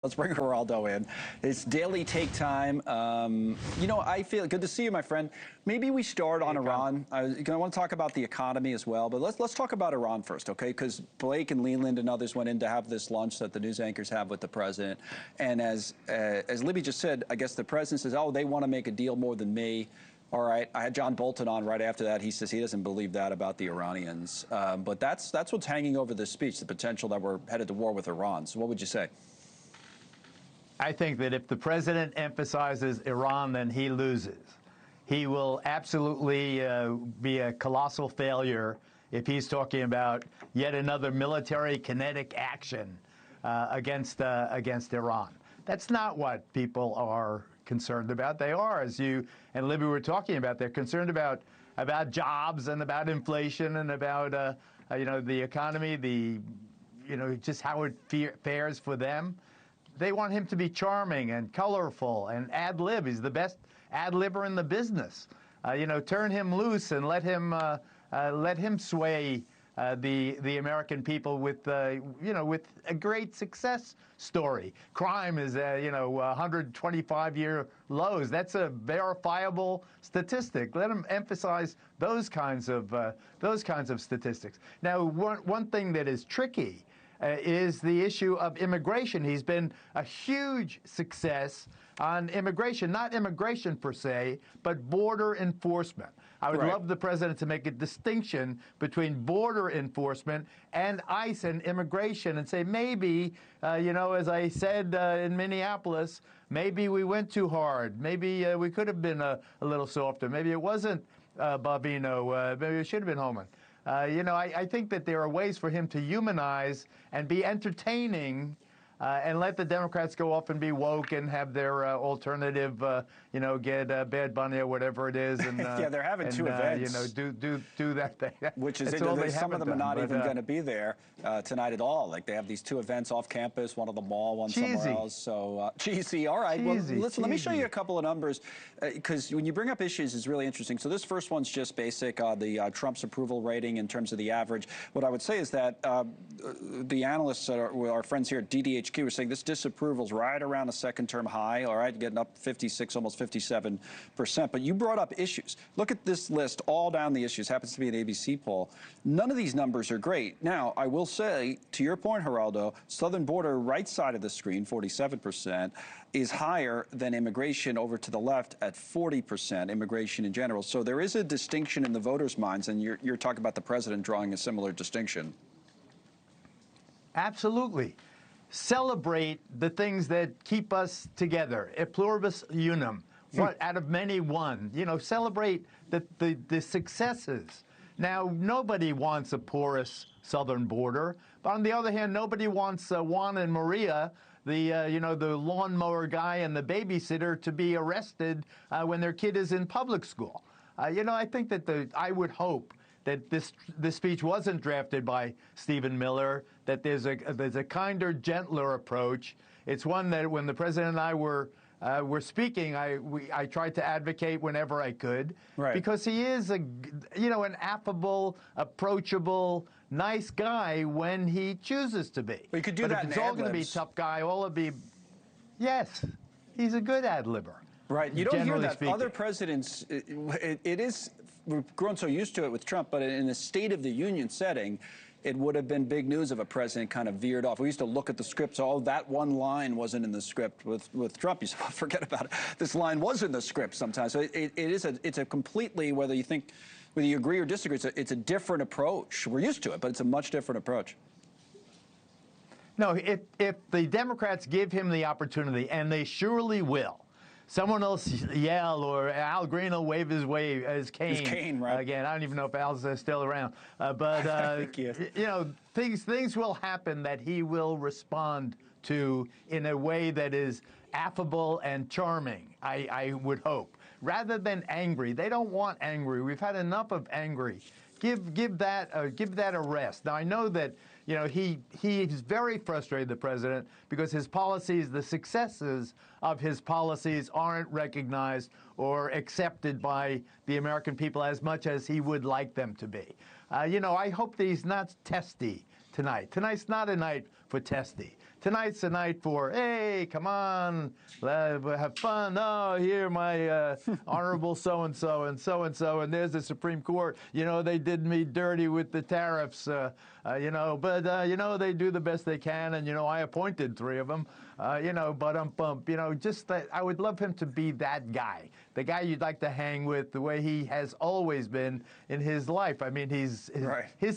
Let's bring Geraldo in. It's daily take time. I feel good to see you, my friend. Maybe we start on Iran. I want to talk about the economy as well, but let's talk about Iran first, okay? Because Blake and Leland and others went in to have this lunch that the news anchors have with the president, and as Libby just said, I guess the president says, "Oh, they want to make a deal more than me." All right, I had John Bolton on right after that. He says he doesn't believe that about the Iranians, but that's what's hanging over this speech: the potential that we're headed to war with Iran. So, what would you say? I think that if the president emphasizes Iran, then he loses. He will absolutely be a colossal failure if he's talking about yet another military kinetic action against Iran. That's not what people are concerned about. They are, as you and Libby were talking about, they're concerned about jobs and about inflation and about the economy, just how it fares for them. They want him to be charming and colorful and ad-lib. He's the best ad-libber in the business. Turn him loose and let him sway the American people with with a great success story. Crime is 125-year lows. That's a verifiable statistic. Let him emphasize those kinds of statistics. Now, one thing that is tricky is the issue of immigration. He's been a huge success on immigration, not immigration per se, but border enforcement. I would love the president to make a distinction between border enforcement and ICE and immigration and say maybe, as I said in Minneapolis, maybe we went too hard. Maybe we could have been a little softer. Maybe it wasn't Bobino. Maybe it should have been Homan. I think that there are ways for him to humanize and be entertaining and let the Democrats go off and be woke and have their alternative, get Bad Bunny or whatever it is. And, yeah, they're having two events. Do that thing. Which is some of them are not even going to be there tonight at all. Like they have these two events off campus, one at the mall, one somewhere else. So cheesy. All right. Well, listen, let me show you a couple of numbers because when you bring up issues, it's really interesting. So this first one's just basic, the Trump's approval rating in terms of the average. What I would say is that the analysts, our friends here at DDHQ, were saying this disapproval's right around a second-term high. All right, getting up 56, almost 57%. But you brought up issues. Look at this list, all down the issues. Happens to be an ABC poll. None of these numbers are great. Now, I will say, to your point, Geraldo, southern border, right side of the screen, 47%, is higher than immigration over to the left at 40%, immigration in general. So there is a distinction in the voters' minds, and you're talking about the president drawing a similar distinction. Absolutely. Celebrate the things that keep us together. E pluribus unum. What out of many one. Celebrate the successes. Now, nobody wants a porous southern border, but on the other hand, nobody wants Juan and Maria, the lawnmower guy and the babysitter, to be arrested when their kid is in public school. I think that I would hope that this speech wasn't drafted by Stephen Miller, that there's a kinder, gentler approach. It's one that when the president and I were speaking, I tried to advocate whenever I could, because he is an affable, approachable, nice guy when he chooses to be. Well, you could do that in ad-libs. It's all going to be tough guy. All of be, yes, he's a good ad-libber. Right. You don't hear that. Speaking. Other presidents, it is, we've grown so used to it with Trump, but in a State of the Union setting, it would have been big news if a president kind of veered off. We used to look at the scripts. Oh, that one line wasn't in the script. With Trump, you said, oh, forget about it. This line was in the script sometimes. So it's a completely, whether you agree or disagree, it's a different approach. We're used to it, but it's a much different approach. No, if the Democrats give him the opportunity, and they surely will, someone else yell, or Al Green will wave his cane. His cane, right? Again, I don't even know if Al's still around. But things will happen that he will respond to in a way that is affable and charming. I would hope, rather than angry. They don't want angry. We've had enough of angry. Give that a rest. Now I know that he's very frustrated, the president, because his policies, the successes of his policies, aren't recognized or accepted by the American people as much as he would like them to be. I hope that he's not testy tonight. Tonight's not a night for testy. tonight's the night for, hey, come on, have fun. Oh, here, my honorable so-and-so and so-and-so, and there's the Supreme Court. You know, they did me dirty with the tariffs, you know, but, you know, they do the best they can, and, you know, I appointed 3 of them, you know, but you know, just that I would love him to be that guy, the guy you'd like to hang with the way he has always been in his life. I mean, his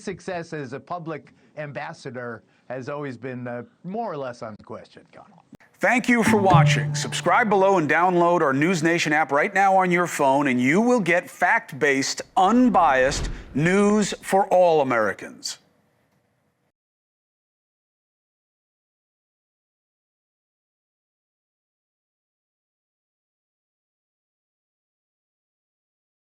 success as a public ambassador has always been more or less unquestioned, Connell. Thank you for watching. Subscribe below and download our NewsNation app right now on your phone, and you will get fact-based, unbiased news for all Americans.